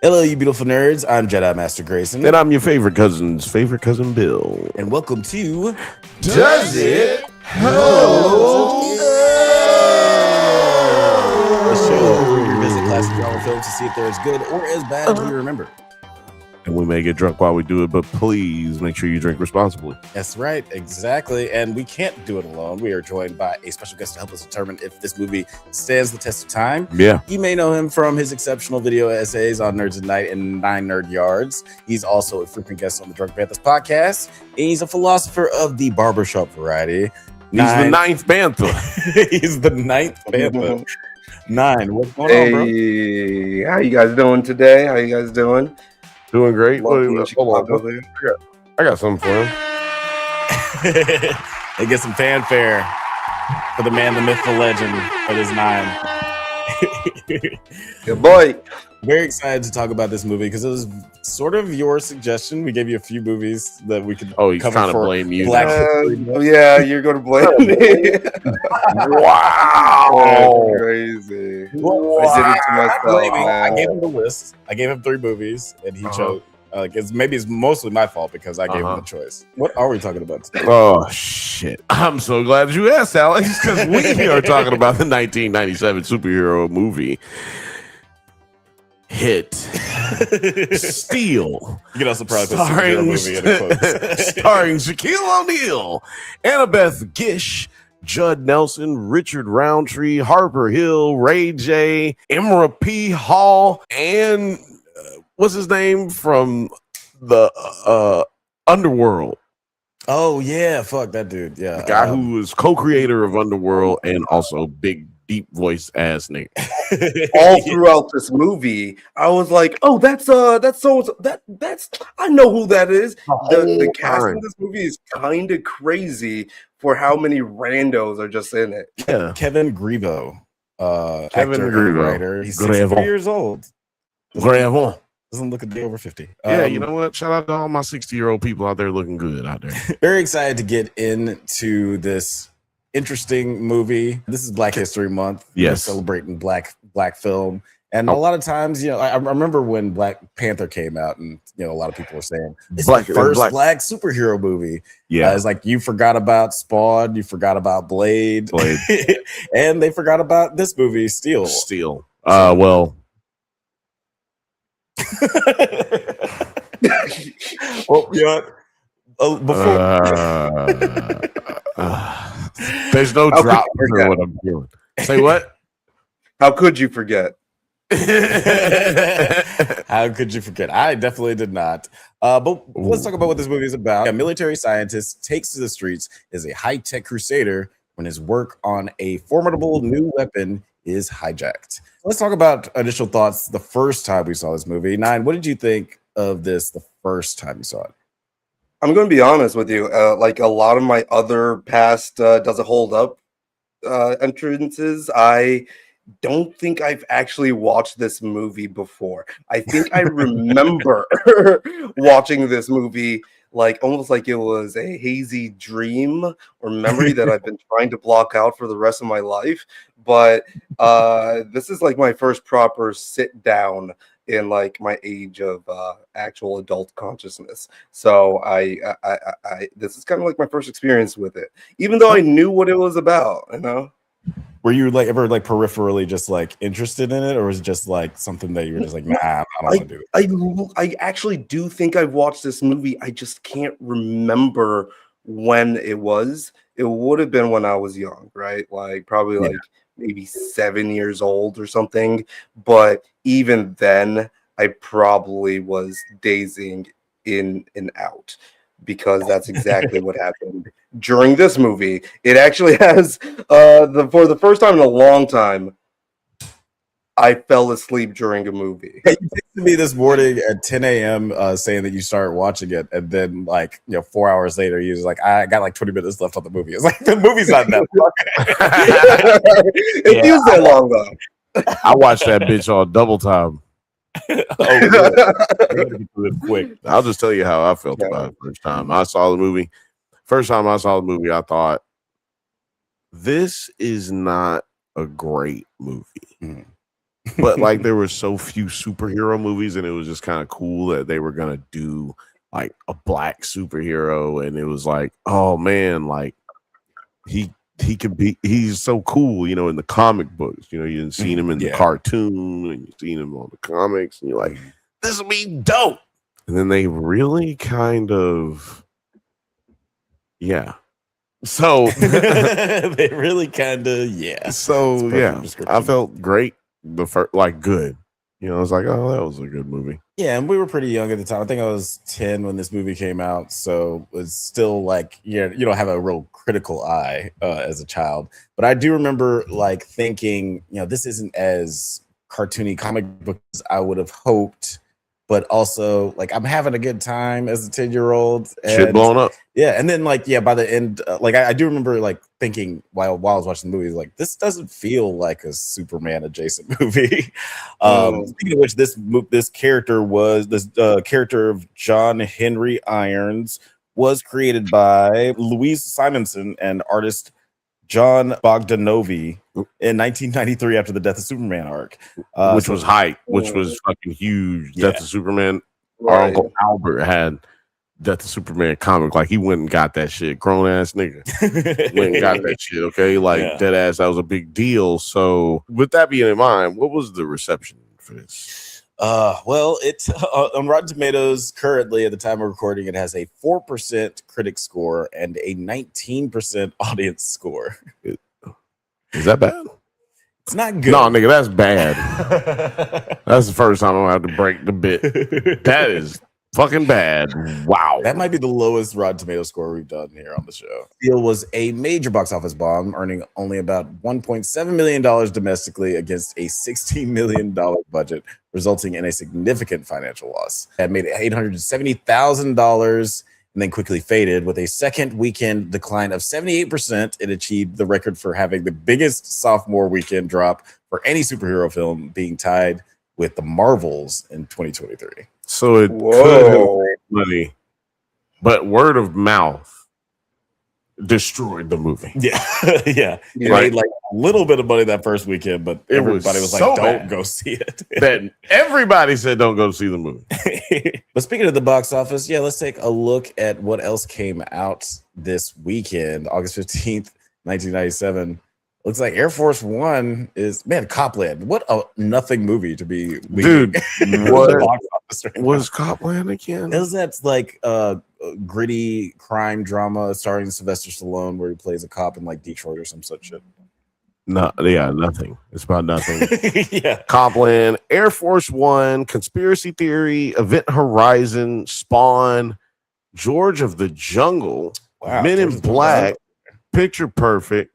Hello, you beautiful nerds. I'm Jedi Master Grayson. And I'm your favorite cousin Bill. And welcome to Does It Hold? The show where we revisit classic genre films to see if they're as good or as bad as we remember. And we may get drunk while we do it, but please make sure you drink responsibly. That's right, exactly. And we can't do it alone. We are joined by a special guest to help us determine if this movie stands the test of time. Yeah. You may know him from his exceptional video essays on Nerds at Night and 9 Nerd Yards. He's also a frequent guest on the Drunk Panthers podcast. And he's a philosopher of the barbershop variety. He's the ninth Panther. He's the ninth Panther. 9. What's going on, bro? Hey, how you guys doing today? How you guys doing? Doing great. Hold on. I got something for him. They get some fanfare for the man, the myth, the legend that is 9. Good boy. Very excited to talk about this movie because it was sort of your suggestion. We gave you a few movies that we could he's trying to blame you. Yeah, you're going to blame me. Wow. That's crazy. Well, I did it to myself, man. I gave him the list. I gave him 3 movies, and he chose. It's mostly my fault because I gave him the choice. What are we talking about today? Oh, shit. I'm so glad you asked, Alex, because we are talking about the 1997 superhero movie hit Steel. You can also probably put superhero movie in the quotes. Starring Shaquille O'Neal, Annabeth Gish, Judd Nelson, Richard Roundtree, Harper Hill, Ray J, Emra P. Hall, and what's his name from the Underworld? Oh yeah, fuck that dude. Yeah, the guy who was co-creator of Underworld and also big deep voice ass nigga. All throughout this movie, I was like, "Oh, that's so that's I know who that is." The cast in this movie is kind of crazy for how many randos are just in it. Yeah, Kevin Grebo, Kevin Grebo, writer. He's 63 years old. Doesn't look a day over 50. Yeah, you know what? Shout out to all my 60-year-old people out there looking good out there. Very excited to get into this interesting movie. This is Black History Month. Yes, we're celebrating black film. And a lot of times, I remember when Black Panther came out, and a lot of people were saying it's the first black superhero movie. Yeah, it's like you forgot about Spawn, you forgot about Blade. And they forgot about this movie, Steel. Well. Well, there's no drop for what I'm doing. Say what? How could you forget? How could you forget? I definitely did not. But let's talk about what this movie is about. A military scientist takes to the streets as a high-tech crusader when his work on a formidable new weapon is hijacked. Let's talk about initial thoughts the first time we saw this movie. 9, what did you think of this the first time you saw it? I'm going to be honest with you. Like a lot of my other past Does It Hold Up entrances, I don't think I've actually watched this movie before. I think I remember watching this movie almost like it was a hazy dream or memory that I've been trying to block out for the rest of my life. But this is like my first proper sit down in my age of actual adult consciousness. So I this is kind of like my first experience with it, even though I knew what it was about, Were you ever peripherally just interested in it, or was it just something that you were just nah, I don't want to do it? I actually do think I've watched this movie. I just can't remember when it was. It would have been when I was young, right? Probably maybe 7 years old or something. But even then, I probably was dazing in and out, because that's exactly what happened during this movie. It actually has for the first time in a long time, I fell asleep during a movie. You texted me this morning at 10 a.m. Saying that you started watching it, and then 4 hours later, you was like, "I got 20 minutes left on the movie." It's like the movie's not that long. It feels that long though. I watched that bitch on double time. Quick. I'll just tell you how I felt about it first time I saw the movie. First time I saw the movie, I thought, this is not a great movie. but like there were so few superhero movies, and it was just kind of cool that they were gonna do like a black superhero, and it was like, oh man, like he could be, he's so cool, you know, in the comic books, you know, you've seen him in the cartoon and you've seen him on the comics, and you're like, this will be dope. And then they really kind of, so they really kind of, so I felt great the first, like good, you know, I was like, oh, that was a good movie. Yeah, and we were pretty young at the time. I think I was 10 when this movie came out, so it was still like, you don't have a real critical eye as a child. But I do remember like thinking, this isn't as cartoony comic book as I would have hoped, but also like I'm having a good time as a 10-year-old. Shit blown up. Yeah, and then like by the end, like I do remember like thinking while I was watching the movie, like this doesn't feel like a Superman adjacent movie. Speaking of which, this character of John Henry Irons was created by Louise Simonson and artist John Bogdanovi in 1993 after the Death of Superman arc, which was hype, which was fucking huge. Death of Superman. Right. Our Uncle Albert had Death of Superman comic. Like he went and got that shit. Grown ass nigga went and got that shit. Okay, like dead ass. That was a big deal. So with that being in mind, what was the reception for this? Well, it's on Rotten Tomatoes currently at the time of recording, it has a 4% critic score and a 19% audience score. Is that bad? It's not good. No, nigga, that's bad. That's the first time I have to break the bit. That is fucking bad. Wow. That might be the lowest Rotten Tomatoes score we've done here on the show. Steel was a major box office bomb, earning only about $1.7 million domestically against a $16 million budget, resulting in a significant financial loss. It made $870,000 and then quickly faded. With a second weekend decline of 78%, it achieved the record for having the biggest sophomore weekend drop for any superhero film, being tied with The Marvels in 2023. So it could have made money, but word of mouth destroyed the movie. Yeah. It made like a little bit of money that first weekend, but everybody was like, don't go see it. That everybody said don't go see the movie. But speaking of the box office, let's take a look at what else came out this weekend. August 15th, 1997. Looks like Air Force One is, Copland. What a nothing movie to be. Dude, what was Copland again? It was that like gritty crime drama starring Sylvester Stallone where he plays a cop in like Detroit or some such shit. No, nothing. It's about nothing. Copland, Air Force One, Conspiracy Theory, Event Horizon, Spawn, George of the Jungle, Men in Black, Picture Perfect,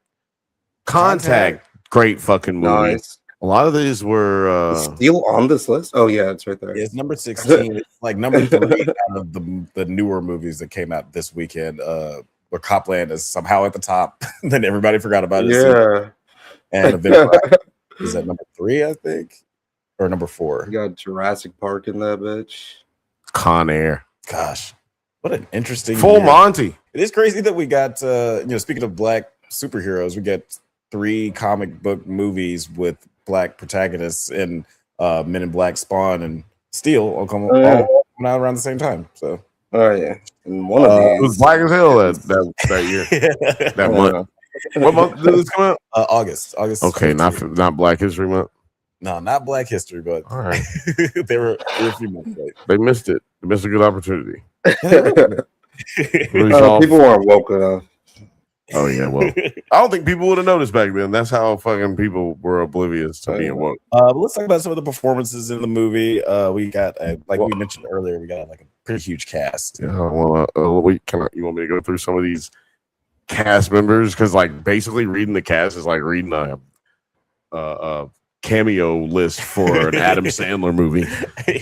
Contact, great fucking movie. Nice. A lot of these were still on this list. Oh yeah, it's right there. It's number 16. It's like number 3 out of the newer movies that came out this weekend. Where Copland is somehow at the top. Then everybody forgot about it. Yeah. And Event Horizon is at number 3, I think, or number 4. You got Jurassic Park in that bitch. Con Air. Gosh, what an interesting Full year. Monty. It is crazy that we got speaking of black superheroes, we get 3 comic book movies with black protagonists in Men in Black, Spawn, and Steel all coming out around the same time. So and one of these it was black as hell that year. That month. What month did this come out? August. Okay, not Black History Month. No, not Black History, but all right. they were a few months late. They missed it. They missed a good opportunity. People weren't woke enough. Oh yeah, well, I don't think people would have noticed back then. That's how fucking people were oblivious to being woke. But let's talk about some of the performances in the movie. We got, we mentioned earlier, we got like a pretty huge cast. Yeah, well, you want me to go through some of these cast members? Because like basically reading the cast is like reading a cameo list for an Adam Sandler movie. I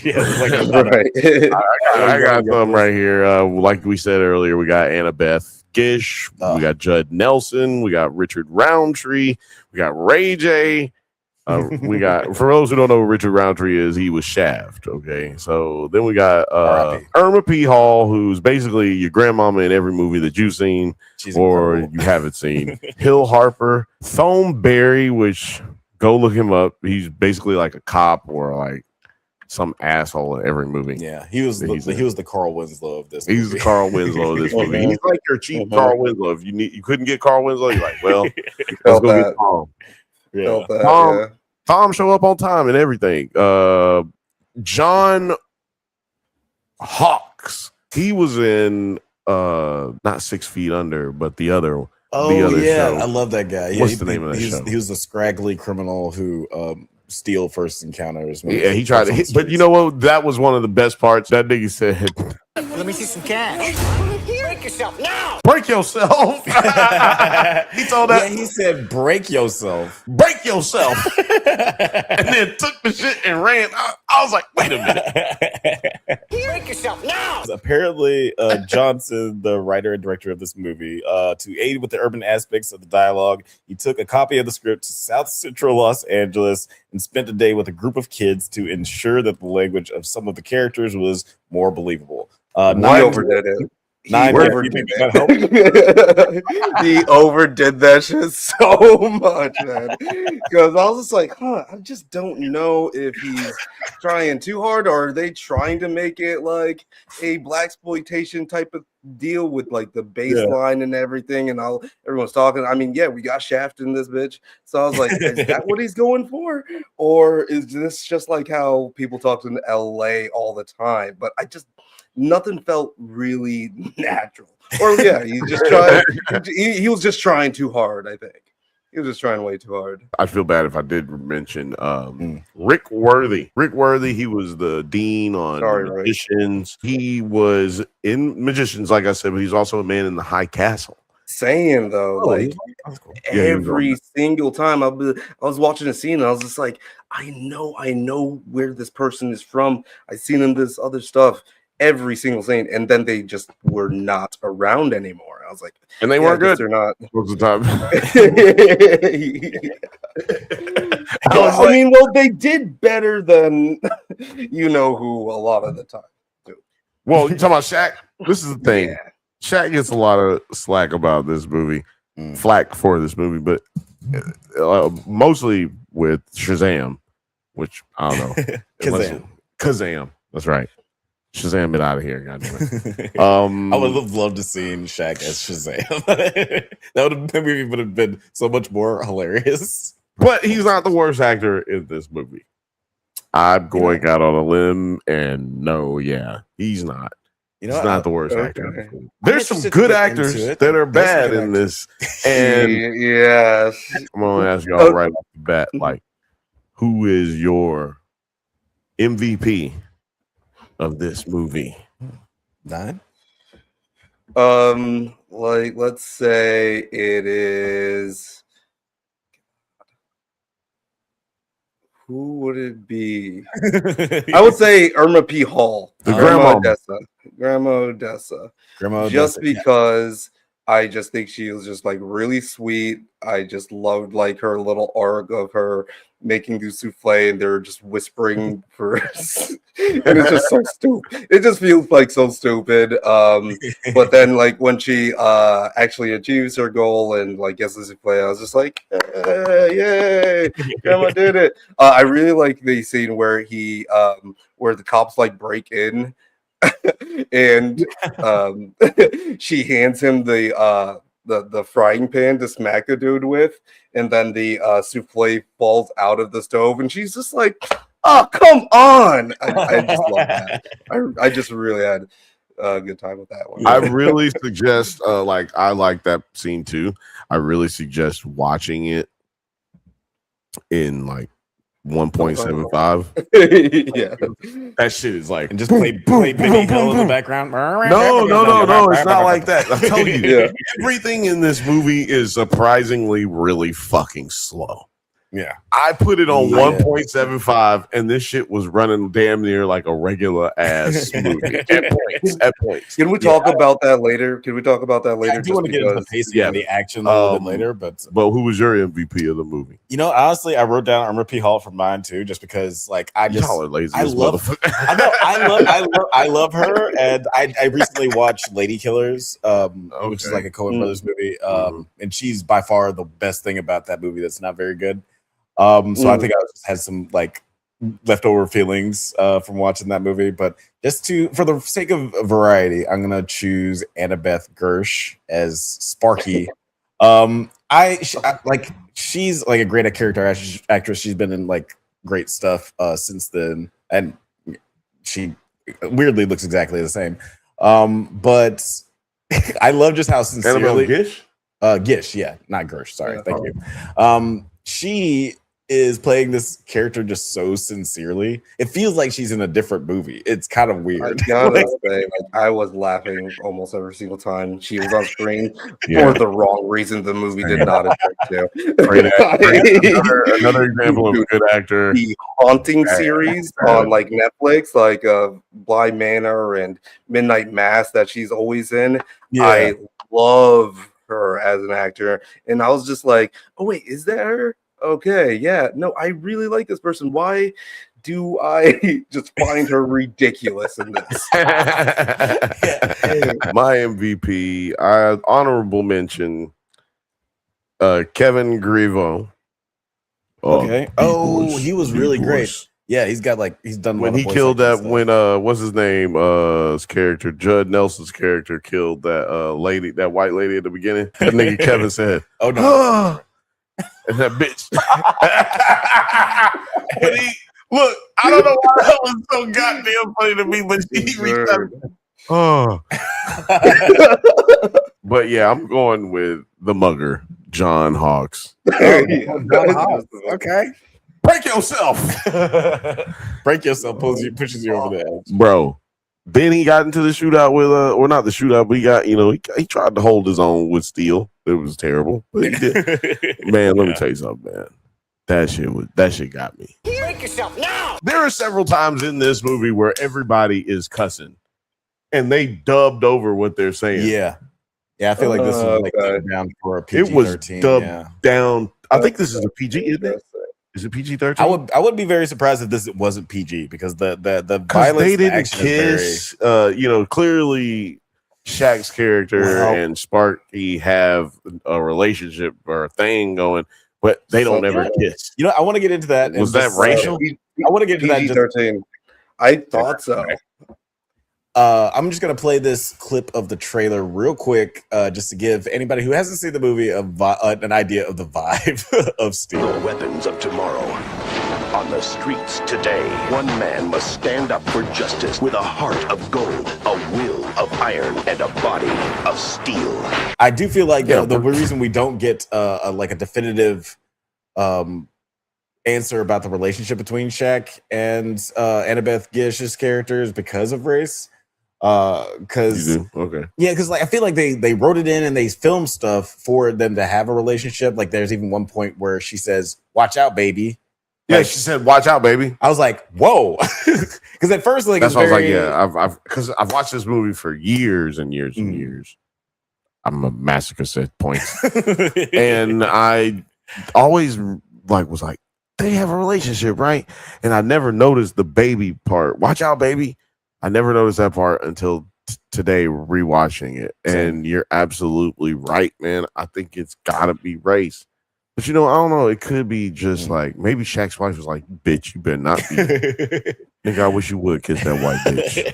got them right here. Like we said earlier, we got Annabeth Gish, we got Judd Nelson, we got Richard Roundtree, we got Ray J. We got, for those who don't know who Richard Roundtree is, he was Shaft. Okay, so then we got Irma P. Hall, who's basically your grandmama in every movie that you've seen or you haven't seen. Hill Harper, Thome Berry, which Go look him up. He's basically like a cop or like some asshole in every movie. Yeah, he was the Carl Winslow of this. He's the Carl Winslow of this movie. He's like your cheap Carl Winslow. If you couldn't get Carl Winslow, you're like, well, let's go get Tom. Yeah. Tom show up on time and everything. John Hawkes. He was in not 6 Feet Under, but the other. Show. I love that guy. What's the name of that show? He was the scraggly criminal who steal first encounters. Yeah, he tried to hit, but you know what? That was one of the best parts. That nigga said, "Let me see some cash. Break yourself now. Break yourself." He told that. Yeah, he said, "Break yourself. Break yourself." And then took the shit and ran. I was like, wait a minute. Break yourself now. Apparently, Johnson, the writer and director of this movie, to aid with the urban aspects of the dialogue, he took a copy of the script to South Central Los Angeles and spent a day with a group of kids to ensure that the language of some of the characters was more believable. He overdid it. He overdid that shit so much, man. Because I was just like, I just don't know if he's trying too hard, or are they trying to make it like a blaxploitation type of deal with like the bass line and everything, and everyone's talking. I mean, yeah, we got Shaft in this bitch. So I was like, is that what he's going for? Or is this just like how people talk in LA all the time? But nothing felt really natural. Or yeah, he just tried. He was just trying too hard. I think he was just trying way too hard. I feel bad if I did mention Rick Worthy. Rick Worthy. He was the dean on Magicians. Right. He was in Magicians, like I said, but he's also a man in the High Castle. Saying though, every single time I was watching a scene, and I was just like, I know where this person is from. I've seen him this other stuff. Every single scene, and then they just were not around anymore. I was like, and they weren't good. They're not most of the time. I mean, well, they did better than you know who a lot of the time. Too. Well, you talking about Shaq? This is the thing. Yeah. Shaq gets a lot of slack about this movie, flack for this movie, but mostly with Shazam, which I don't know. Kazam. That's right. Shazam it out of here, goddamn. I would have loved to see Shaq as Shazam. That would have been so much more hilarious. But he's not the worst actor in this movie. I'm going out on a limb, and he's not. He's not the worst actor. There's some good actors that are bad in this. And yes, I'm gonna ask y'all right off the bat, like, who is your MVP of this movie? Nine? Like, let's say it is. Who would it be? I would say Irma P. Hall, Grandma Odessa. Just because I just think she was just like really sweet. I just loved like her little arc of her making the souffle, and they're just whispering for and it's just so stupid. It just feels like so stupid. But then like when she actually achieves her goal and like gets the souffle, I was just like, yay, Grandma did it. I really like the scene where he where the cops like break in and she hands him the frying pan to smack the dude with, and then the souffle falls out of the stove, and she's just like, "Oh, come on!" I just love that. I just really had a good time with that one. I really suggest, I like that scene too. I really suggest watching it in like 1.75. Yeah, that shit is like, and just play Benny Hill in the background. No, it's not like that. I'm telling you, everything in this movie is surprisingly really fucking slow. Yeah, I put it on 1.75, and this shit was running damn near like a regular ass movie at points. Can we talk about that later? I do want to get into the pacing and the action a little bit later, but who was your MVP of the movie? You know, honestly, I wrote down Irma P. Hall for mine too, just because like y'all are lazy. I love her, and I recently watched Lady Killers, which is like a Coen Brothers movie, and she's by far the best thing about that movie that's not very good. So I think I just had some like leftover feelings from watching that movie. But just for the sake of variety, I'm gonna choose Annabeth Gersh as Sparky. She's like a great character actress. She's been in like great stuff since then, and she weirdly looks exactly the same. But I love just how sincerely Gish, yeah, not Gersh. Sorry, thank you. She is playing this character just so sincerely. It feels like she's in a different movie. It's kind of weird. I gotta say, I was laughing almost every single time she was on screen for the wrong reason. The movie did not affect you. Another example of a good actor. The Haunting series on like Netflix, like Bly Manor and Midnight Mass that she's always in. Yeah. I love her as an actor, and I was just like, oh wait, is that her? Okay, yeah, no, I really like this person. Why do I just find her ridiculous in this? My MVP, honorable mention, Kevin Grivo. Okay. He was really great. Yeah, he's done when he killed that stuff. When what's his name? His character, Judd Nelson's character, killed that lady, that white lady at the beginning. That nigga Kevin said, "Oh no." And that bitch. But look, I don't know why that was so goddamn funny to me, but he reached out. But yeah, I'm going with the mugger, John Hawkes. John Hawkes. Okay. Break yourself. Break yourself pushes you over the edge. Bro. Then he got into the shootout with or not the shootout, but he got, he tried to hold his own with Steel. It was terrible. But he did. Man, let me tell you something, man. That shit got me. Break yourself now. There are several times in this movie where everybody is cussing and they dubbed over what they're saying. Yeah. Yeah, I feel like this was like down for a PG-13. It was dubbed down. I think this is a PG, isn't it? Is it PG-13? I would be very surprised if this wasn't PG because the violence they didn't action kiss. Is very... clearly Shaq's character and Sparky have a relationship or a thing going, but they don't ever kiss. I want to get into that. Was that racial? I want to get into that. PG-13. I thought so. I'm just going to play this clip of the trailer real quick just to give anybody who hasn't seen the movie an idea of the vibe of Steel. The weapons of tomorrow. On the streets today, one man must stand up for justice with a heart of gold, a will of iron, and a body of steel. I do feel like the reason we don't get a definitive answer about the relationship between Shaq and Annabeth Gish's character is because of race. Because I feel like they wrote it in and they filmed stuff for them to have a relationship. Like there's even one point where she says, "Watch out, baby." Yeah, she said, "Watch out, baby." I was like, "Whoa!" Because at first, that's why I was like, "Yeah." I've watched this movie for years and years and years. I'm a masochist at points, and I always was like, they have a relationship, right? And I never noticed the baby part. Watch out, baby. I never noticed that part until today rewatching it. And you're absolutely right, man. I think it's gotta be race. But I don't know. It could be just like maybe Shaq's wife was like, "Bitch, you better not be." Nigga, I wish you would kiss that white bitch.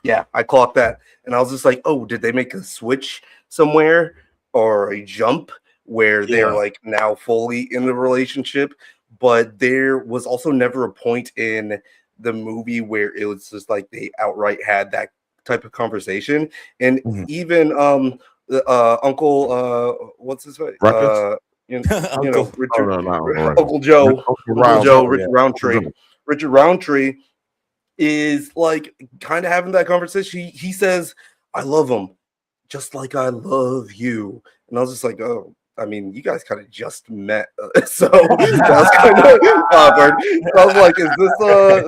Yeah, I clocked that. And I was just like, oh, did they make a switch somewhere or a jump where they're like now fully in the relationship? But there was also never a point in the movie where it was just like they outright had that type of conversation. And even Uncle what's his name? Uncle Joe, Richard Roundtree is like kind of having that conversation. He says, "I love him just like I love you," and I was just like, "Oh, I mean, you guys kind of just met, so that's kind of awkward." I was like, "Is this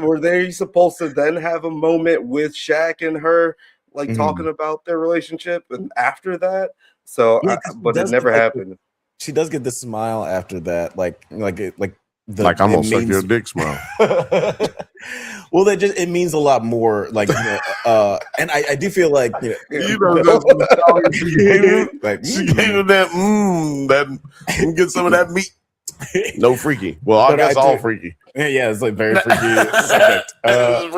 were they supposed to then have a moment with Shaq and her, like talking about their relationship, and after that?" So, but it never happened. She does get the smile after that, like I'm gonna suck your dick smile. Well, it means a lot more. Like, and I do feel like she gave him that get some of that meat. No freaky. Well, I But guess I all do- freaky. Yeah, it's like very freaky subject. That's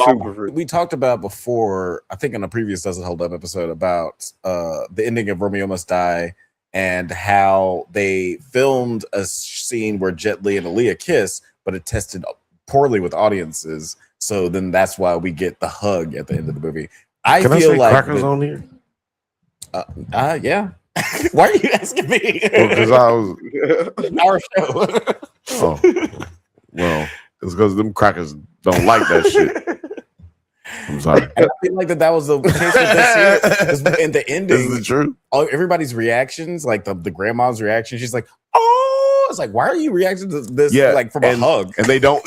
super freaky. We talked about before, I think in a previous Doesn't Hold Up episode, about the ending of Romeo Must Die and how they filmed a scene where Jet Li and Aaliyah kiss, but it tested poorly with audiences. So then that's why we get the hug at the end of the movie. I Can feel I say like crackers on here? yeah. Why are you asking me? Because I was Our show. oh well, it's because them crackers don't like that shit. I'm sorry. And I feel like that was the case with this year. 'Cause in the ending, Is it true? everybody's reactions, like the grandma's reaction, she's like, "Oh," it's like, why are you reacting to this? Yeah, like from a hug. And they don't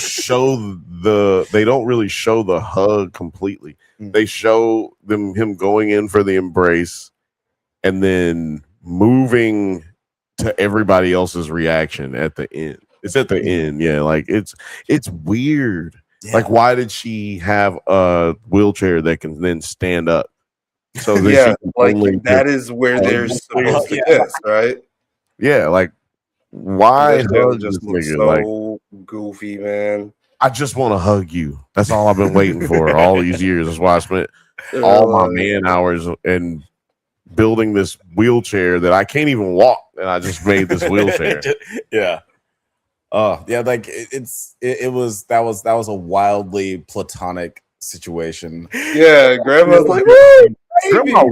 really show the hug completely. They show him going in for the embrace and then moving to everybody else's reaction at the end. It's at the end, yeah. Like it's weird. Yeah. Like, why did she have a wheelchair that can then stand up? So that Yeah, she can like only that is where they're supposed to Yeah. kiss, right? yeah, like why That show hug just this looks nigga? so Like, goofy, man. I just want to hug you. That's all I've been waiting for all these years. That's why I spent all my man hours and building this wheelchair that I can't even walk, and I just made this wheelchair. Yeah. Oh, yeah, like it was that was a wildly platonic situation. Yeah, grandma's like, "Woo, baby!" Grandma,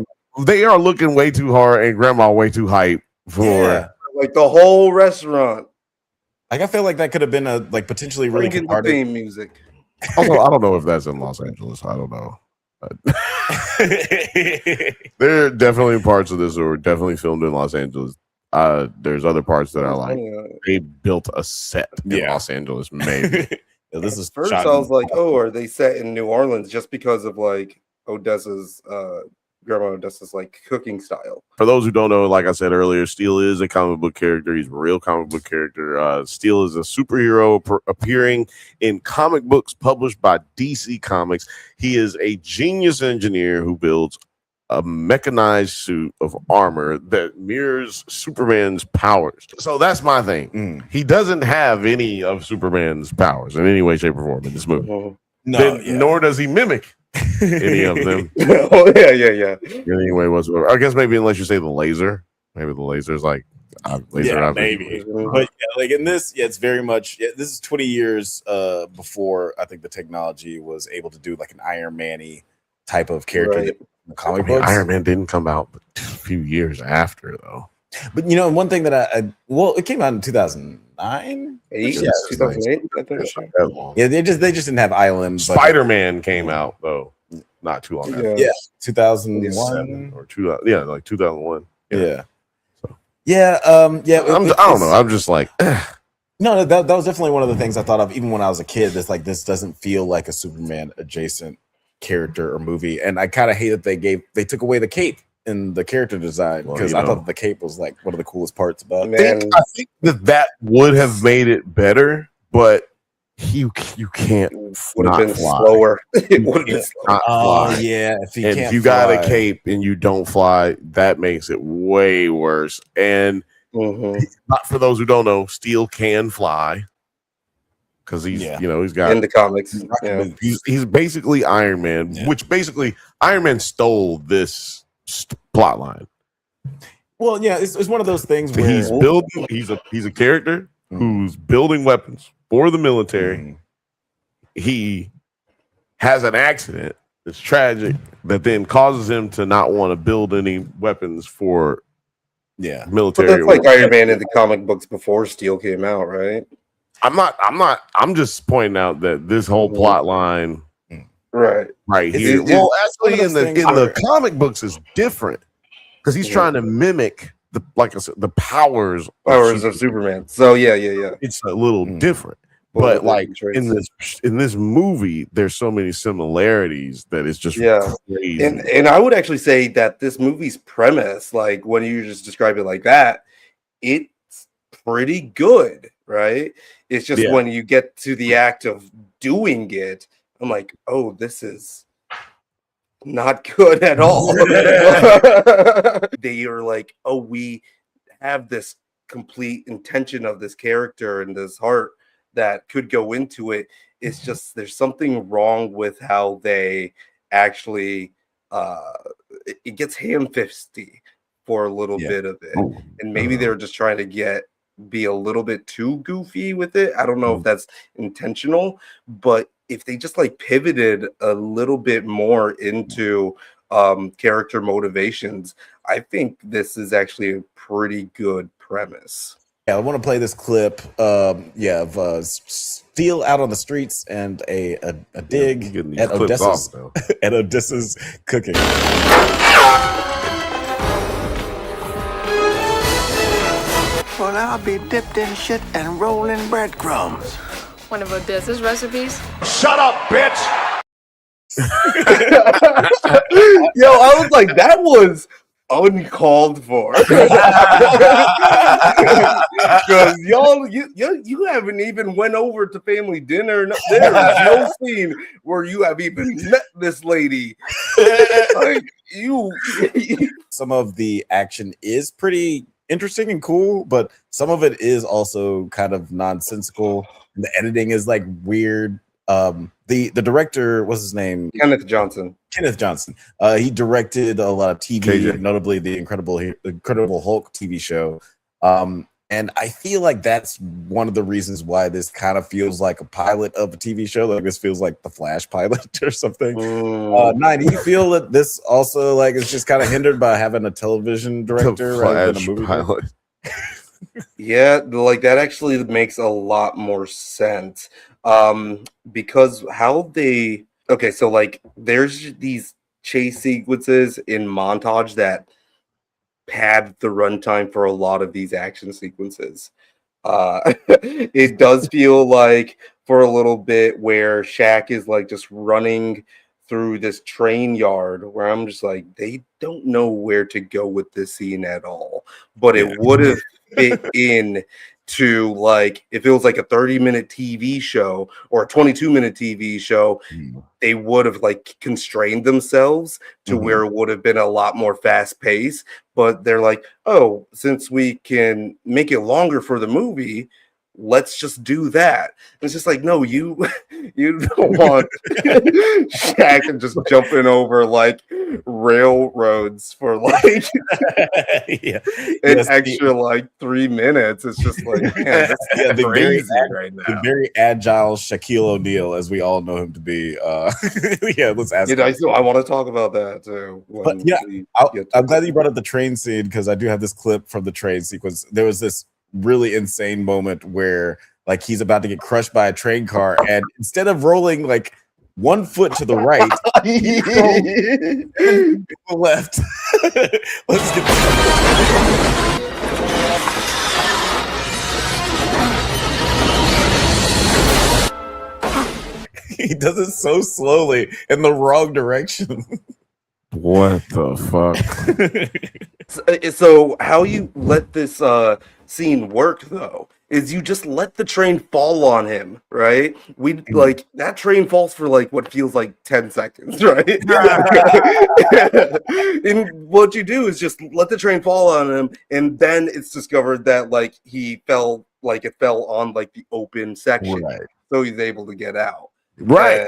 they are looking way too hard, and grandma way too hype for. Yeah. Like the whole restaurant. Like I feel like that could have been a like potentially really Freaking the cathartic. theme music. Also, I don't know if that's in Los Angeles. I don't know. There are definitely parts of this that were definitely filmed in Los Angeles. There's other parts that are like they built a set in Los Angeles, maybe. Yeah, this is First, shot I in- was like, "Oh, are they set in New Orleans?" Just because of like Odessa's grandma Odessa's like cooking style. For those who don't know, like I said earlier, Steel is a comic book character. He's a real comic book character. Steel is a superhero appearing in comic books published by DC Comics. He is a genius engineer who builds a mechanized suit of armor that mirrors Superman's powers. So that's my thing. He doesn't have any of Superman's powers in any way, shape, or form in this movie. Oh, Nor does he mimic any of them oh yeah. in any way whatsoever. I guess maybe unless you say the laser. Maybe the laser's like laser. Yeah, maybe. But yeah, like in this, it's very much. Yeah, this is 20 years before I think the technology was able to do like an Iron Man-y type of character. Right. In the comic books. Iron Man didn't come out but a few years after though. But you know, one thing that it came out in 2009. Eight? Yeah, 2008, I think. That long. Yeah, they just didn't have ILM. Spider-Man came out though not too long after. Yeah, 2001 or 2001. Yeah. So. Yeah. Yeah. I don't know. I'm just like, no, that was definitely one of the things I thought of even when I was a kid. That's like, this doesn't feel like a Superman adjacent character or movie. And I kind of hate that they took away the cape in the character design because I thought the cape was like one of the coolest parts about it. I think that would have made it better, but you can't Would have been fly. slower. It would have been slower. Not fly. Yeah, If you got a cape and you don't fly, that makes it way worse. And not for those who don't know, Steel can fly because he's he's got in the comics. Yeah. He's basically Iron Man, which basically Iron Man stole this plot line. Well, yeah, it's one of those things where He's building. He's a character who's building weapons for the military. He has an accident that's tragic that then causes him to not want to build any weapons for military. But that's like Iron Man in the comic books before Steel came out, right? I'm just pointing out that this whole plot line right here. Well, actually, in the comic books is different because he's trying to mimic the powers of Superman. So yeah. It's a little different. But like in this movie, there's so many similarities that it's just crazy. And I would actually say that this movie's premise, like when you just describe it like that, it's pretty good, right? It's just when you get to the act of doing it, I'm like, oh, this is not good at all. They are like, oh, we have this complete intention of this character and this heart that could go into it. It's just there's something wrong with how they actually it gets ham-fisty for a little bit of it, and maybe they're just trying to be a little bit too goofy with it. I don't know if that's intentional, but if they just like pivoted a little bit more into character motivations, I think this is actually a pretty good premise. Yeah, I want to play this clip. Of Steel out on the streets and a dig at Odessa's at Odessa's cooking. Well, I'll be dipped in shit and rolling breadcrumbs. One of Odessa's recipes? Shut up, bitch! Yo, I was like, that was uncalled for. Because y'all, you haven't even went over to family dinner. There's no scene where you have even met this lady. Like Some of the action is pretty interesting and cool, but some of it is also kind of nonsensical. The editing is like weird. The director, what's his name? Kenneth Johnson. He directed a lot of TV, notably the Incredible Hulk TV show. And I feel like that's one of the reasons why this kind of feels like a pilot of a TV show. Like this feels like the Flash pilot or something. Nite, do you feel that this also like is just kind of hindered by having a television director rather than a movie pilot? Yeah, like that actually makes a lot more sense. Because how they so like there's these chase sequences in montage that pad the runtime for a lot of these action sequences. It does feel like for a little bit where Shaq is like just running through this train yard where I'm just like, they don't know where to go with this scene at all, but it would have fit in to like if it was like a 30-minute TV show or a 22-minute TV show, they would have like constrained themselves to where it would have been a lot more fast-paced. But they're like, oh, since we can make it longer for the movie, let's just do that. It's just like, no, you don't want Shaq and just jumping over like railroads for like an extra like 3 minutes. It's just like, man, that's crazy right now. The very agile Shaquille O'Neal, as we all know him to be. Let's ask. I want to talk about that too. But I'm glad you brought up the train scene because I do have this clip from the train sequence. There was this really insane moment where like he's about to get crushed by a train car, and instead of rolling like 1 foot to the right, he rolled to the left. Let's get he does it so slowly in the wrong direction. What the fuck? So how you let this scene work though is you just let the train fall on him, right? We like that train falls for like what feels like 10 seconds, right? And what you do is just let the train fall on him, and then it's discovered that like it fell on like the open section, so he's able to get out. Right.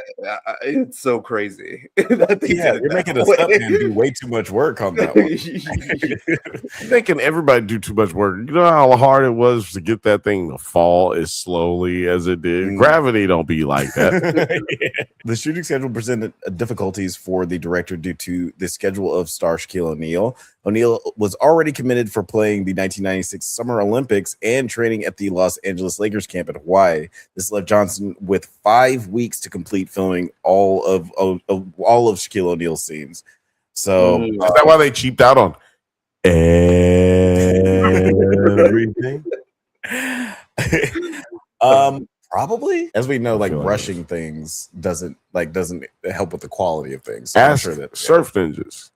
It's so crazy. You're making a stuntman do way too much work on that one. Making everybody do too much work. You know how hard it was to get that thing to fall as slowly as it did? Gravity don't be like that. The shooting schedule presented difficulties for the director due to the schedule of star Shaquille O'Neal. O'Neal was already committed for playing the 1996 Summer Olympics and training at the Los Angeles Lakers camp in Hawaii. This left Johnson with 5 weeks to complete filming all of Shaquille O'Neal's scenes. So is that why they cheaped out on everything? Probably, as we know, like rushing things doesn't help with the quality of things. So Ask Surf Ninjas.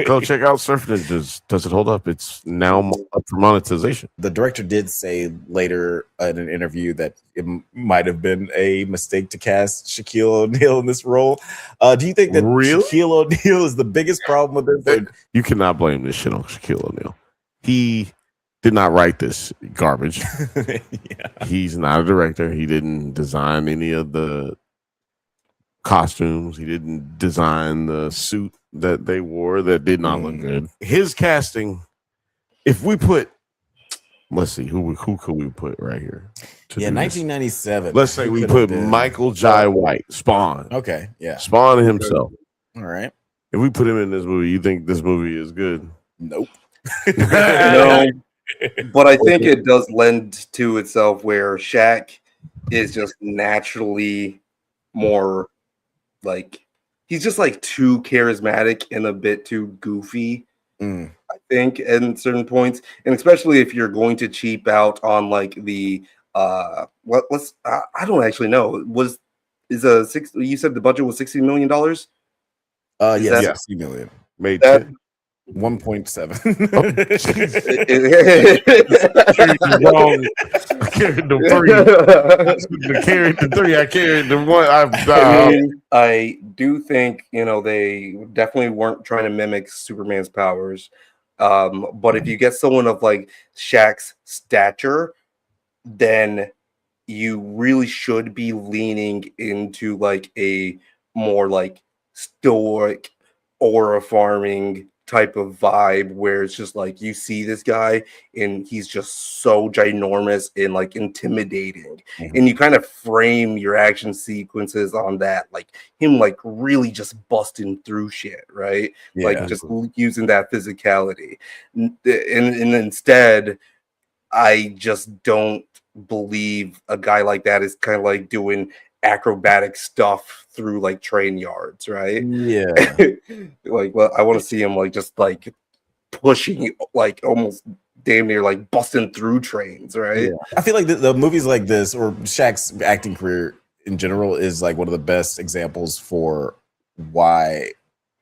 Go check out Surf Ninjas. Does it hold up? It's now up for monetization. The director did say later in an interview that it might have been a mistake to cast Shaquille O'Neal in this role. Do you think that Shaquille O'Neal is the biggest problem with this? You cannot blame this shit on Shaquille O'Neal. He did not write this garbage. Yeah. He's not a director. He didn't design any of the costumes. He didn't design the suit that they wore that did not look good. His casting, if we put, let's see, who could we put right here? Yeah, 1997. Let's say we put Michael Jai White, Spawn. Okay, yeah. Spawn himself. All right. If we put him in this movie, you think this movie is good? Nope. No, but I think it does lend to itself where Shaq is just naturally more like he's just like too charismatic and a bit too goofy. I think in certain points, and especially if you're going to cheap out on like the I don't actually know. You said the budget was $60 million? Yes, 60 million. Made That 1.7. Wrong. I carried the three. I carried the three. I carried the one. I do think they definitely weren't trying to mimic Superman's powers. But if you get someone of like Shaq's stature, then you really should be leaning into like a more like stoic aura farming type of vibe where it's just like you see this guy and he's just so ginormous and like intimidating, and you kind of frame your action sequences on that, like him like really just busting through shit, right? Like just using that physicality, and instead I just don't believe a guy like that is kind of like doing acrobatic stuff through like train yards, right? Yeah. Like, well, I want to see him like just like pushing, like almost damn near like busting through trains, right? I feel like the movies like this, or Shaq's acting career in general, is like one of the best examples for why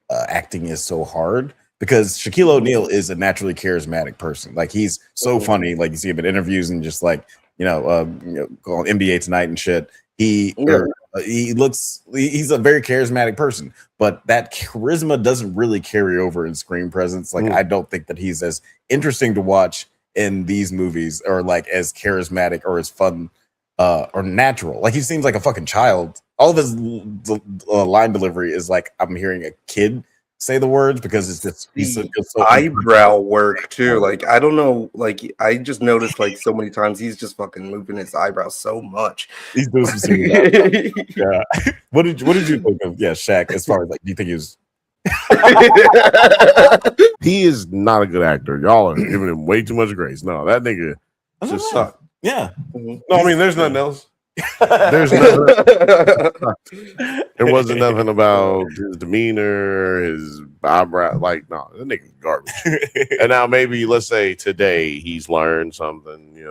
acting is so hard. Because Shaquille O'Neal is a naturally charismatic person. Like he's so funny. Like you see him in interviews and just like go on NBA Tonight and shit. He's a very charismatic person, but that charisma doesn't really carry over in screen presence. Like I don't think that he's as interesting to watch in these movies, or like as charismatic or as fun or natural. Like he seems like a fucking child. All of his line delivery is like I'm hearing a kid say the words, because it's just he's so eyebrow work too. Like I don't know, like I just noticed like so many times he's just fucking moving his eyebrows so much. He's doing some serious yeah. What did you think of Shaq as far as like, do you think he was he is not a good actor. Y'all are giving him way too much grace. No, that nigga just sucked. Yeah. No, I mean there's nothing else. There's nothing. There wasn't nothing about his demeanor, his eyebrow. Like, no, that nigga's garbage. And now maybe let's say today he's learned something.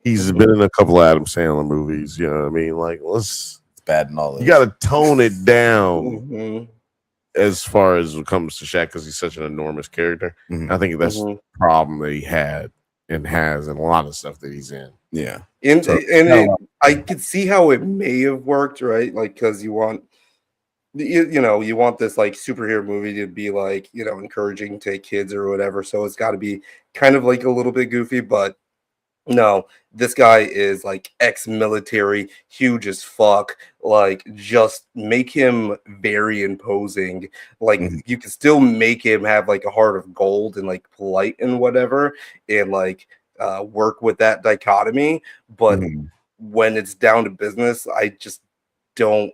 He's been in a couple of Adam Sandler movies. You know what I mean? Like, it's bad and all. You got to tone it down as far as it comes to Shaq, because he's such an enormous character. I think that's the problem that he had and has in a lot of stuff that he's in. Yeah. I could see how it may have worked, right? Like, because you want this like superhero movie to be like, encouraging to kids or whatever. So it's got to be kind of like a little bit goofy, but no, this guy is like ex-military, huge as fuck. Like, just make him very imposing. Like, you can still make him have like a heart of gold and like polite and whatever, and like work with that dichotomy. But when it's down to business, I just don't.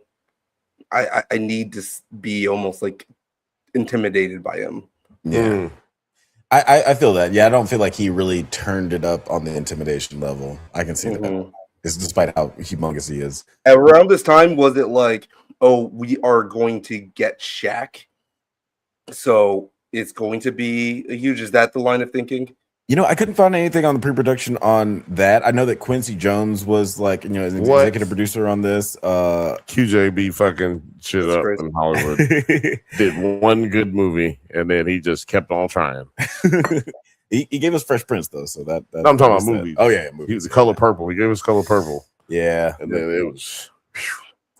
I need to be almost like intimidated by him. Yeah. I feel that. Yeah, I don't feel like he really turned it up on the intimidation level. I can see that. It's despite how humongous he is. Around this time, was it like, oh, we are going to get Shaq, so it's going to be huge? Is that the line of thinking? I couldn't find anything on the pre-production on that. I know that Quincy Jones was like, an executive producer on this. QJ be fucking shit up in Hollywood. Did one good movie, and then he just kept on trying. he gave us Fresh Prince though, so that I'm talking about movies. Oh yeah, movies. He was Color Purple. He gave us Color Purple. Yeah, and then it was.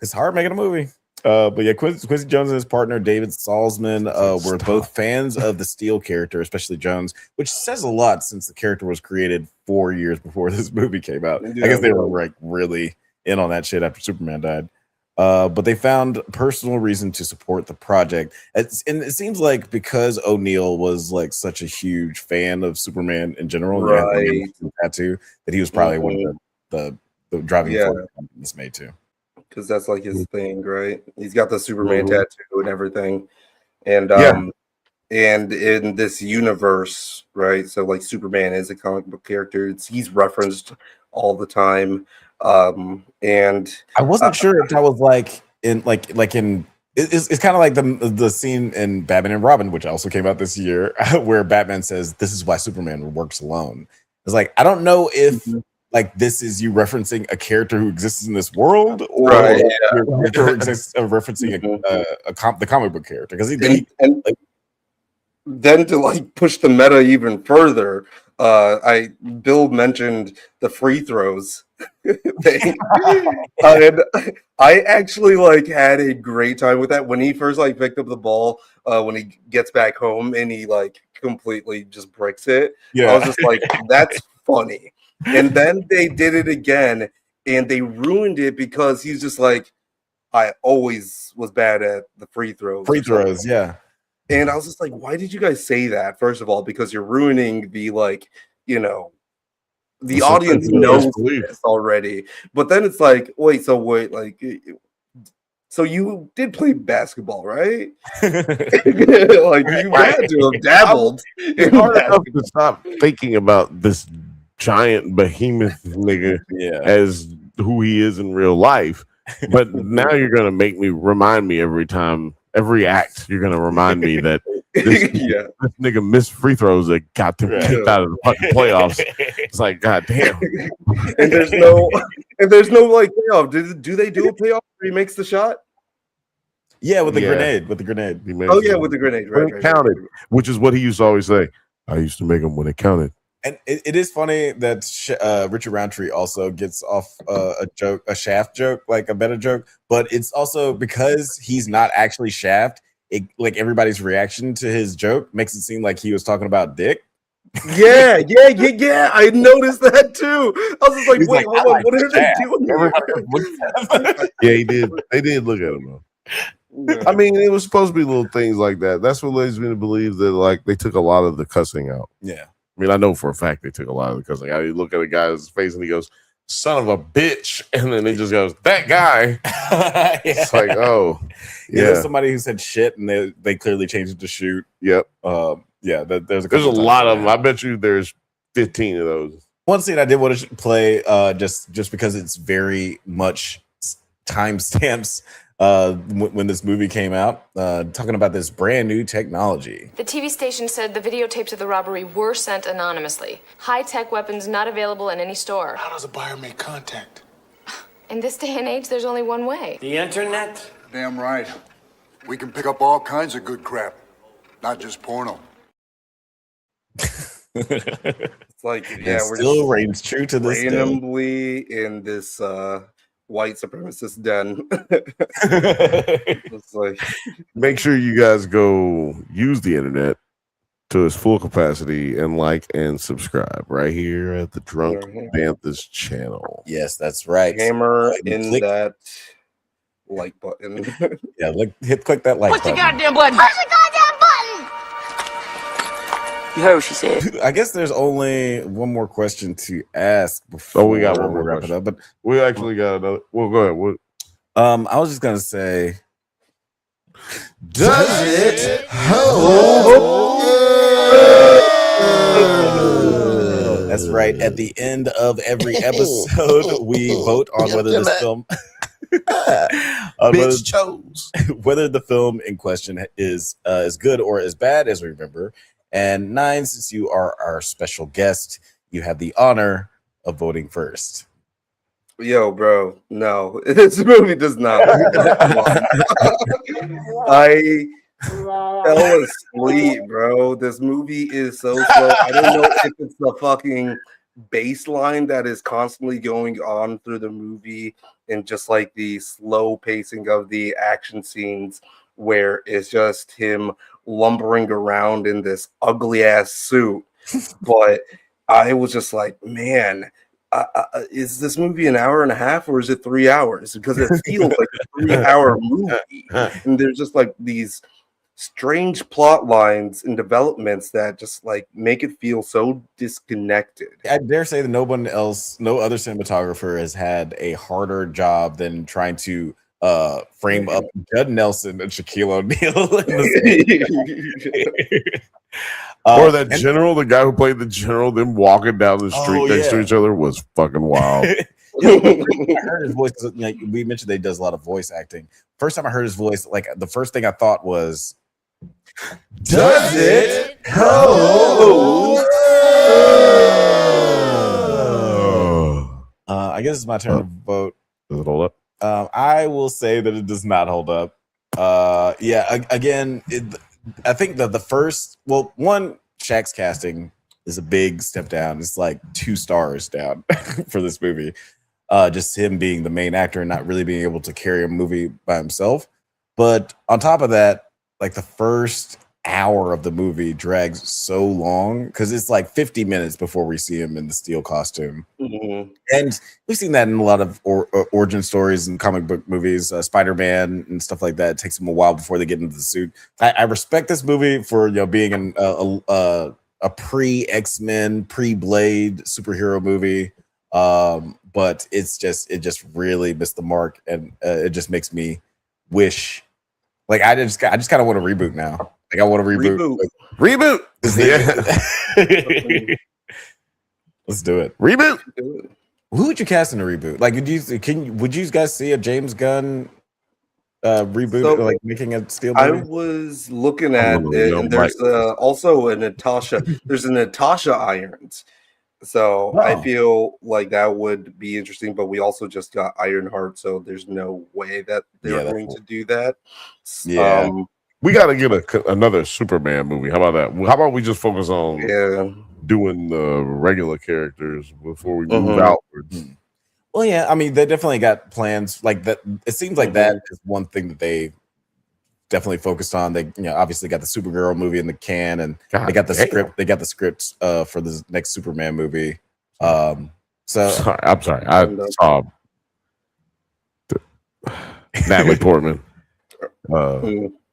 It's hard making a movie. But yeah, Quincy Jones and his partner David Salzman were both fans of the Steel character, especially Jones, which says a lot since the character was created 4 years before this movie came out. I guess they were like really in on that shit after Superman died. But they found personal reason to support the project. And it seems like because O'Neal was like such a huge fan of Superman in general, right? Tattoo, that he was probably one of the driving force this made too. Because that's like his thing, right? He's got the Superman tattoo and everything, and and in this universe, right? So like Superman is a comic book character. He's referenced all the time, and I wasn't sure if that was like in it's kind of like the scene in Batman and Robin, which also came out this year, where Batman says, "This is why Superman works alone." It's like I don't know if. Like this is you referencing a character who exists in this world, or referencing the comic book character. Because then to like push the meta even further, Bill mentioned the free throws thing, and I actually like had a great time with that when he first like picked up the ball when he gets back home and he like completely just bricks it. I was just like, that's funny. And then they did it again and they ruined it because he's just like, I always was bad at the free throws. And I was just like, why did you guys say that? First of all, because you're ruining the like, the audience knows this already. But then it's like, so you did play basketball, right? Like you had to have dabbled. It's hard enough to stop thinking about this giant behemoth nigga as who he is in real life, but now you're gonna remind me every act you're gonna remind me that this nigga missed free throws that got them kicked out of the fucking playoffs. It's like, god damn. and there's no like playoff. Do they do a playoff where he makes the shot? With the grenade. With the grenade. With the grenade, right? Counted, which is what he used to always say. I used to make them when it counted. And it is funny that Richard Roundtree also gets off a Shaft joke, like a better joke, but it's also because he's not actually Shaft. Like everybody's reaction to his joke makes it seem like he was talking about dick. Yeah. I noticed that too. I was just like, wait, what are they doing? Yeah, he did. They did look at him though. I mean, it was supposed to be little things like that. That's what leads me to believe that like they took a lot of the cussing out. Yeah. I mean, I know for a fact they took a lot of it because like, you look at a guy's face and he goes, "Son of a bitch," and then he just goes, "That guy." It's like, oh, there's somebody who said shit and they clearly changed it to shoot. Yep. There's a lot of them. I bet you there's 15 of those. One scene I did want to play just because it's very much timestamps when this movie came out, talking about this brand new technology. The TV station said the videotapes of the robbery were sent anonymously. High-tech weapons not available in any store. How does a buyer make contact? In this day and age, there's only one way. The internet? Damn right. We can pick up all kinds of good crap, not just porno. It's like, we're still reigns true to this randomly in this white supremacist den. It's like, make sure you guys go use the internet to its full capacity and like and subscribe right here at the Drunk Panthers channel. Yes, that's right. Hammer in that like button. Click that like button. Push the goddamn button. Push the goddamn button. You heard what she said. I guess there's only one more question to ask before we got one more wrap it up, but we actually got another. Well, go ahead. What? I was just gonna say, does it hold? That's right. At the end of every episode, we vote on whether this film whether the film in question is as good or as bad as we remember. And 9, since you are our special guest, you have the honor of voting first. Yo, bro, no, this movie does not. I fell asleep, bro. This movie is so slow. I don't know if it's the fucking bass line that is constantly going on through the movie, and just like the slow pacing of the action scenes where it's just him lumbering around in this ugly ass suit. But I was just like, man, is this movie an hour and a half or is it 3 hours? Because it feels like a 3 hour movie, and there's just like these strange plot lines and developments that just like make it feel so disconnected. I dare say that no other cinematographer has had a harder job than trying to frame up Judd Nelson and Shaquille O'Neal in the or that general, the guy who played the general, them walking down the street next to each other was fucking wild. I heard his voice. Like we mentioned, that he does a lot of voice acting. First time I heard his voice, like the first thing I thought was, "Does it hold?" I guess it's my turn to vote. Does it hold up? I will say that it does not hold up. Again, I think that the first, one, Shaq's casting is a big step down. It's like 2 stars down for this movie. Just him being the main actor and not really being able to carry a movie by himself. But on top of that, like the first hour of the movie drags so long because it's like 50 minutes before we see him in the steel costume. Mm-hmm. And we've seen that in a lot of origin stories and comic book movies, Spider-Man and stuff like that. It takes them a while before they get into the suit. I respect this movie for being a pre-X-Men, pre-Blade superhero movie, but it just really missed the mark, and it just makes me wish, like I just kind of want to reboot now. Like I want to reboot. Reboot. Yeah. Let's do it. Reboot. Who would you cast in a reboot? Like, would you guys see a James Gunn reboot, like making a steel movie? I was looking at it, and there's also a Natasha. There's a Natasha Irons. So I feel like that would be interesting, but we also just got Ironheart, so there's no way that they're going to do that. Yeah. We got to get another Superman movie. How about that? How about we just focus on doing the regular characters before we move outwards? Well, yeah, I mean, they definitely got plans like that. It seems like that is one thing that they definitely focused on. They, obviously got the Supergirl movie in the can, and they got the script. They got the scripts for the next Superman movie. I'm sorry. I saw Natalie Portman.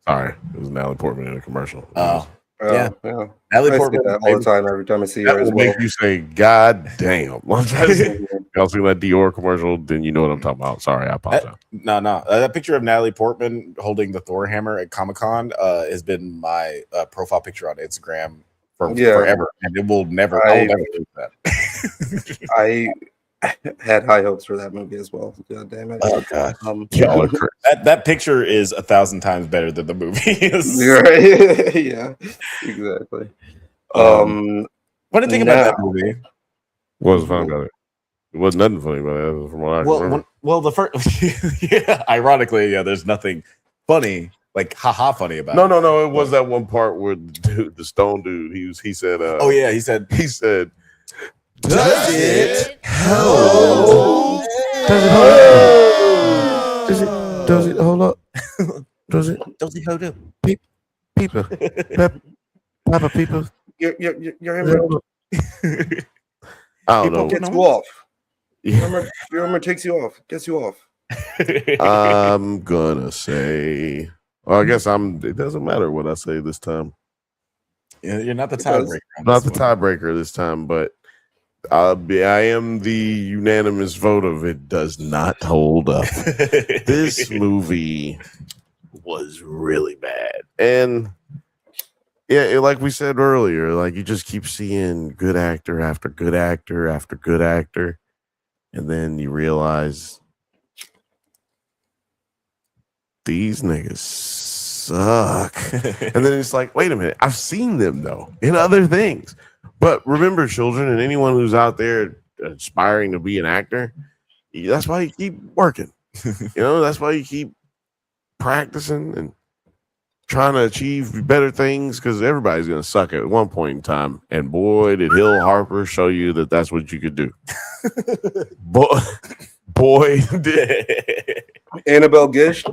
Sorry, it was Natalie Portman in a commercial. Yeah. Natalie Portman all the time. Every time I see her, that will make you say, "God damn!" Y'all see that Dior commercial? Then you know what I'm talking about. Sorry, I apologize. No. That picture of Natalie Portman holding the Thor hammer at Comic-Con has been my profile picture on Instagram for forever, and it will never. I will never lose that. I had high hopes for that movie as well. God damn it! Oh god, that picture is 1,000 times better than the movie is. Right? Yeah, exactly. What did you think about that movie? What was fun about it? It wasn't nothing funny about it. From what I remember. The first, ironically, there's nothing funny, like haha funny about it. No. It was that one part where the stone dude, he said, he said. Does it hold? Does it hold up? Does it hold up? People. Papa people. Your I don't know. Gets you off. Your hammer takes you off. Gets you off. I'm gonna say. Well, I guess it doesn't matter what I say this time. You're not the tiebreaker. Not the tiebreaker this time, but I am the unanimous vote of it does not hold up. This movie was really bad. And like we said earlier, like you just keep seeing good actor after good actor after good actor. And then you realize these niggas suck. And then it's like, wait a minute, I've seen them though in other things. But remember, children, and anyone who's out there aspiring to be an actor, that's why you keep working. That's why you keep practicing and trying to achieve better things because everybody's going to suck at one point in time. And boy, did Hill Harper show you that that's what you could do. boy, did Annabelle Gish.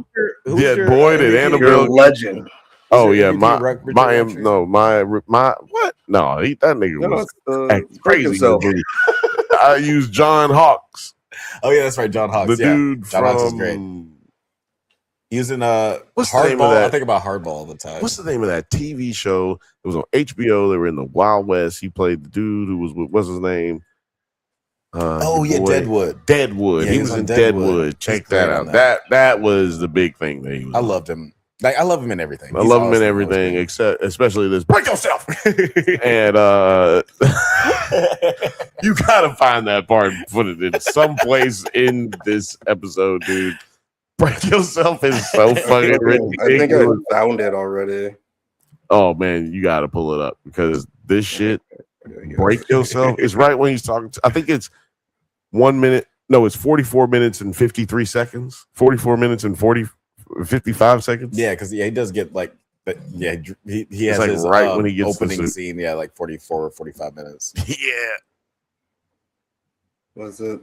Boy, did Annabelle You're a legend. Oh yeah, my what? No, that nigga was crazy. I used John Hawkes. Oh yeah, that's right, John Hawkes. The dude John Hawkes is great. He's in what's the name of Hardball. that? I think about Hardball all the time. What's the name of that TV show? It was on HBO. They were in the Wild West. He played the dude who was with what's his name? Deadwood. Yeah, he was in Deadwood. Check that out. That was the big thing that he was. I loved him. Like I love him in everything. I love him in everything, except especially this. Break yourself. And you gotta find that part and put it in some place in this episode, dude. Break yourself is so fucking ridiculous. I think I found it already. Oh man, you gotta pull it up because this shit. Break yourself. It's right when he's talking. I think it's 1 minute. No, it's 44 minutes and 53 seconds. 44 minutes and 55 seconds. Yeah, because he does get like, but yeah, he has like his right when he gets opening scene. Yeah, like 44 or 45 minutes. Yeah. Was it?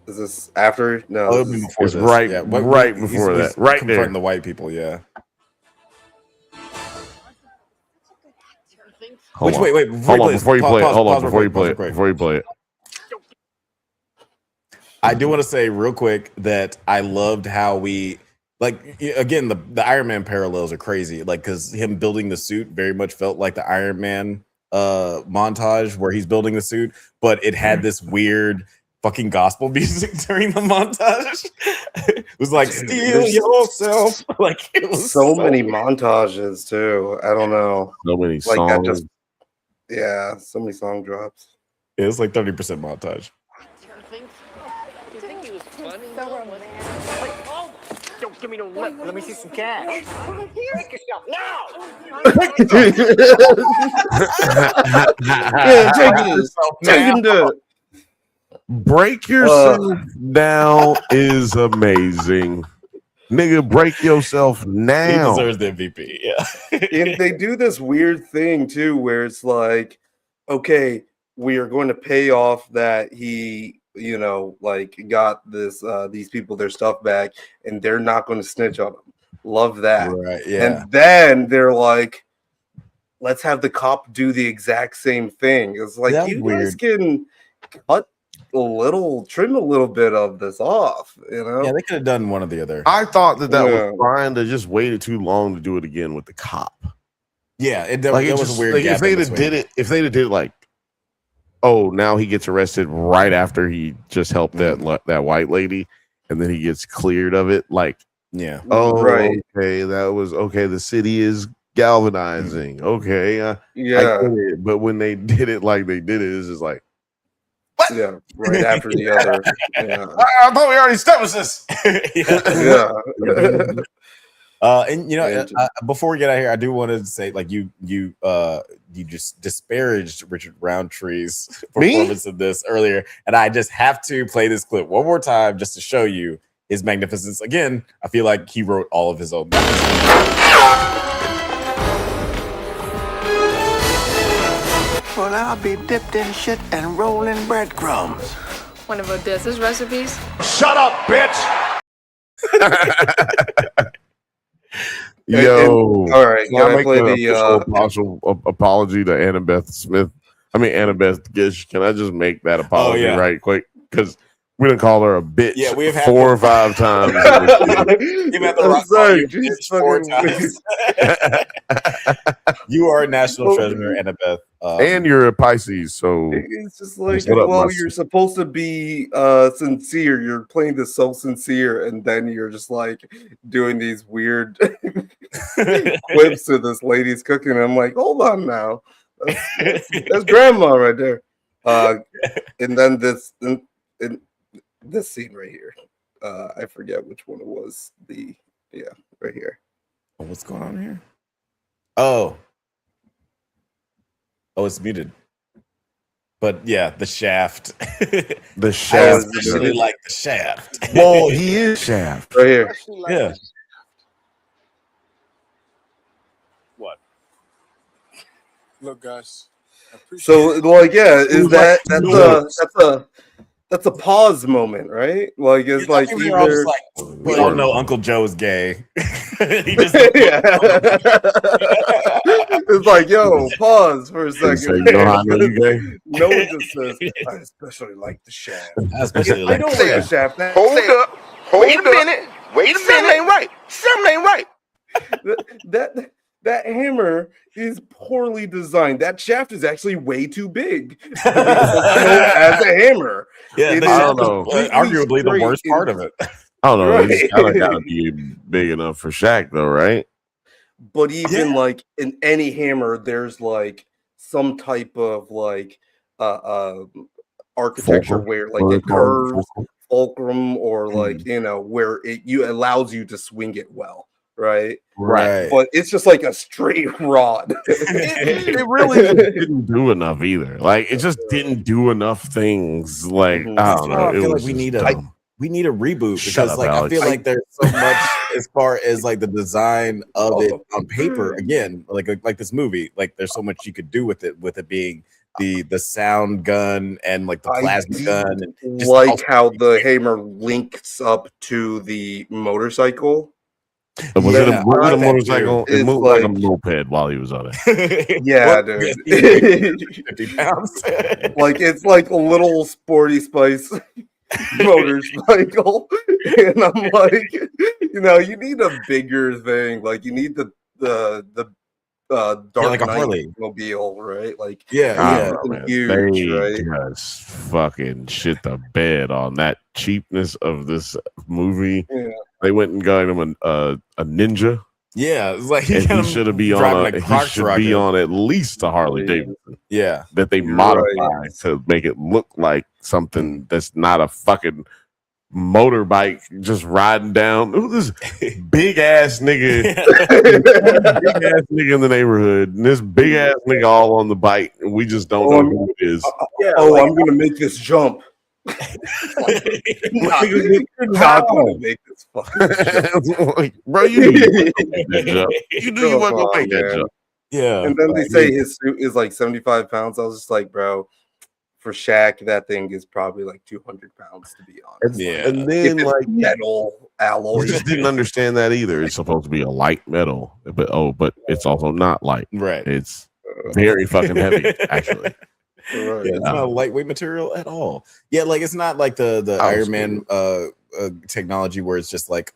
Is this after? No, it'll be before it's this. right, yeah. right before that. Right there. Confronting the white people. Yeah. Hold on. Wait. Before you play it. I do want to say real quick that I loved how we again the Iron Man parallels are crazy. Like because him building the suit very much felt like the Iron Man montage where he's building the suit, but it had this weird fucking gospel music during the montage. It was like steal yourself. Like it was so many montages too. I don't know. So many like songs. that just so many song drops. It was like 30% montage. You think he was funny? Don't give me no lip. Let me see some cash. Break yourself now. Yeah, take him to. Break yourself now is amazing. Nigga, break yourself now. He deserves the MVP. Yeah. And they do this weird thing too, where it's like, okay, we are going to pay off that he, got this these people their stuff back, and they're not going to snitch on him. Love that. Right. Yeah. And then they're like, let's have the cop do the exact same thing. It's like you guys can trim a little bit of this off, Yeah, they could have done one or the other. I thought that was fine. They just waited too long to do it again with the cop. Yeah, it was a weird. Like, if they'd have did it like, oh, now he gets arrested right after he just helped that white lady, and then he gets cleared of it. Like, yeah, oh, right. Okay, that was okay. The city is galvanizing. Okay, I get it. But when they did it like they did it, it's just like. What? Yeah, right after the other. Yeah. I thought we already established this. And before we get out of here, I do want to say, like, you just disparaged Richard Roundtree's performance of this earlier, and I just have to play this clip one more time just to show you his magnificence. Again, I feel like he wrote all of his own. Well, I'll be dipped in shit and rolling breadcrumbs. One of Odessa's recipes? Shut up, bitch! Yo, all right, can I play the official apology to Annabeth Gish? Can I just make that apology right quick? Because we didn't call her a bitch. Yeah, we have had 4 or 5 times. You are a national treasure, Annabeth. And you're a Pisces, so it's just like, you're supposed to be sincere. You're playing this so sincere, and then you're just like doing these weird quips to this lady's cooking. I'm like, hold on now, that's grandma right there. And then this scene right here, I forget which one it was. Right here. Oh, what's going on here? Oh, it's muted. But yeah, the Shaft. The Shaft. I especially like the Shaft. Well, he is Shaft right here. Yeah. Look, guys. So, like, yeah, that's a pause moment, right? Like, it's I like think we were all just either like, we all know Uncle Joe's gay. He just it's like, yo, pause for a second. Say, you know how I know you gay? No one just says, I especially like the shaft. especially I like don't like the shaft. Hold up. Wait a minute. Something ain't right. Something ain't right. That hammer is poorly designed. That shaft is actually way too big as a hammer. Yeah, It the is shaft is completely arguably the straight worst part of it. I don't know. Right. It's kind of got to be big enough for Shaq, though, right? But even like in any hammer, there's like some type of like architecture Fulcrum. where like it curves, fulcrum, or like where it allows you to swing it well, right? Right. But it's just like a straight rod. It really didn't do enough either. Like, it just didn't do enough things. Like, I don't know. I feel like we need a reboot because like I feel like there's so much as far as like the design of it on paper. Again, like this movie, like there's so much you could do with it being the sound gun and like the plasma gun, and just like how the hammer links up to the motorcycle. Was it a motorcycle? It moved like a like- moped while he was on it. Yeah, dude. 50 pounds. Like it's like a little sporty spice motorcycle, and I'm like, you need a bigger thing. Like you need the Dark like a Knight Harley mobile, right? Like Man. huge, They right? just fucking shit the bed on that cheapness of this movie. Yeah. They went and got him a ninja. Yeah, it's like He should be on at least a Harley Davidson. Yeah, that they modify to make it look like something that's not a fucking motorbike just riding down. Who this big ass nigga, big ass nigga in the neighborhood, and this big ass nigga all on the bike, and we just don't know who it is. I'm gonna make this jump. Not gonna make this fucking like, bro, you knew you weren't gonna make that jump. Yeah, and then they say his suit is like 75 pounds. I was just like, bro, for Shaq, that thing is probably like 200 pounds, to be honest. Yeah, and then like metal alloy. I just didn't understand that either. It's supposed to be a light metal, but it's also not light. Right. It's very fucking heavy, actually. Right. Yeah, it's not a lightweight material at all. Yeah, like it's not like the Iron Man technology where it's just like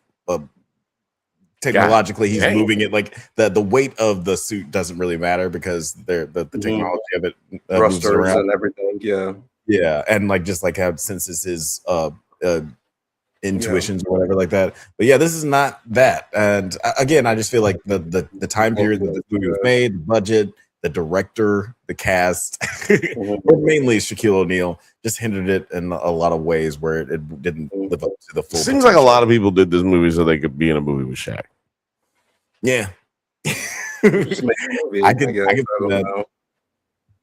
technologically he's moving it. Like the weight of the suit doesn't really matter because the technology of it moves around and everything. Yeah, and like just like how it senses his intuitions or whatever like that. But yeah, this is not that. And again, I just feel like the time period that this movie was made, the budget, the director, the cast, but mainly Shaquille O'Neal just hindered it in a lot of ways where it didn't live up to the full. Seems like a lot of people did this movie so they could be in a movie with Shaq. Yeah. I can that.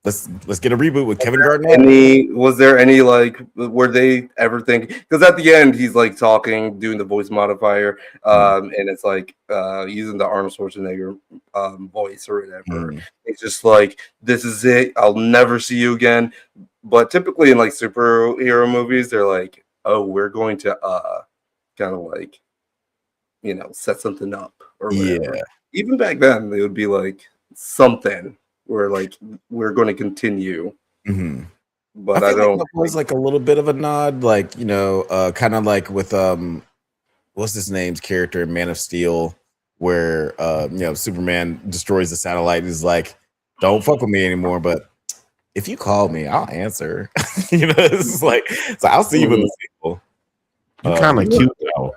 Let's get a reboot with Kevin Garnett. Was there any like were they ever thinking, because at the end he's like talking, doing the voice modifier, and it's like using the Arnold Schwarzenegger voice or whatever. It's just like, this is it, I'll never see you again. But typically in like superhero movies, they're like, oh, we're going to kind of like, set something up or whatever. Yeah. Even back then, they would be like something. We're like, we're going to continue, but I don't. Like that was like a little bit of a nod, like kind of like with what's his name's character in Man of Steel, where Superman destroys the satellite and is like, "Don't fuck with me anymore," but if you call me, I'll answer. It's like, so I'll see you in the sequel. You're kind of cute though.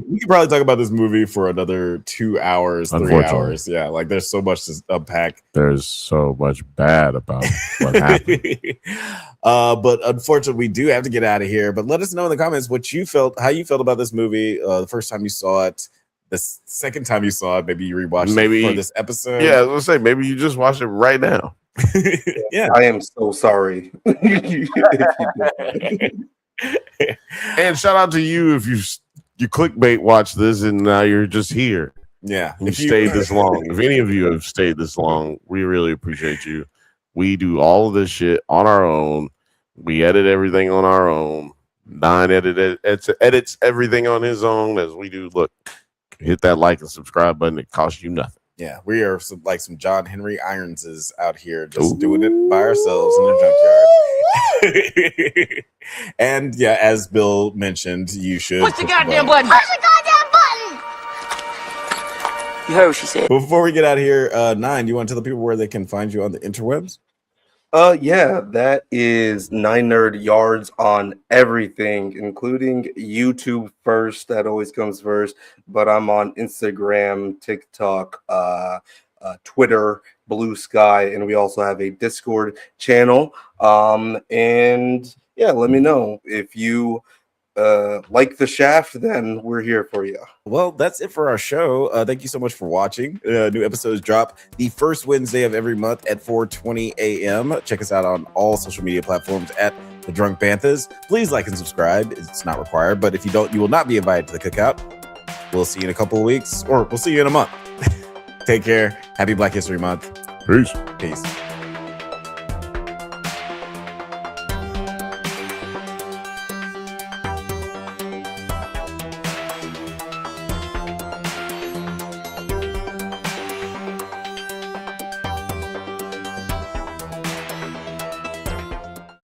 We could probably talk about this movie for another 2 hours, 3 hours. Yeah, like there's so much to unpack. There's so much bad about what happened. But unfortunately, we do have to get out of here. But let us know in the comments how you felt about this movie the first time you saw it, the second time you saw it, maybe you rewatched it for this episode. Yeah, I was gonna say maybe you just watched it right now. Yeah, I am so sorry. And shout out to you if you clickbait watch this and now you're just here. Yeah. You stayed this long. If any of you have stayed this long, we really appreciate you. We do all of this shit on our own. We edit everything on our own. Don edits everything on his own as we do. Look, hit that like and subscribe button. It costs you nothing. Yeah, we are like some John Henry Ironses out here just doing it by ourselves in the junkyard. And yeah, as Bill mentioned, you should Push the goddamn button. Push the goddamn button! You heard what she said. Before we get out of here, Nine, you want to tell the people where they can find you on the interwebs? Yeah, that is 9nerd yards on everything, including YouTube first. That always comes first. But I'm on Instagram, TikTok, Twitter, Blue Sky, and we also have a Discord channel. And yeah, let me know if you like the Shaft. Then we're here for you. Well, that's it for our show. Thank you so much for watching. New episodes drop the first Wednesday of every month at 4:20 a.m. Check us out on all social media platforms at The Drunk Banthas. Please like and subscribe. It's not required, but if you don't, you will not be invited to the cookout. We'll see you in a couple of weeks, or we'll see you in a month. Take care. Happy Black History Month. Peace. Peace.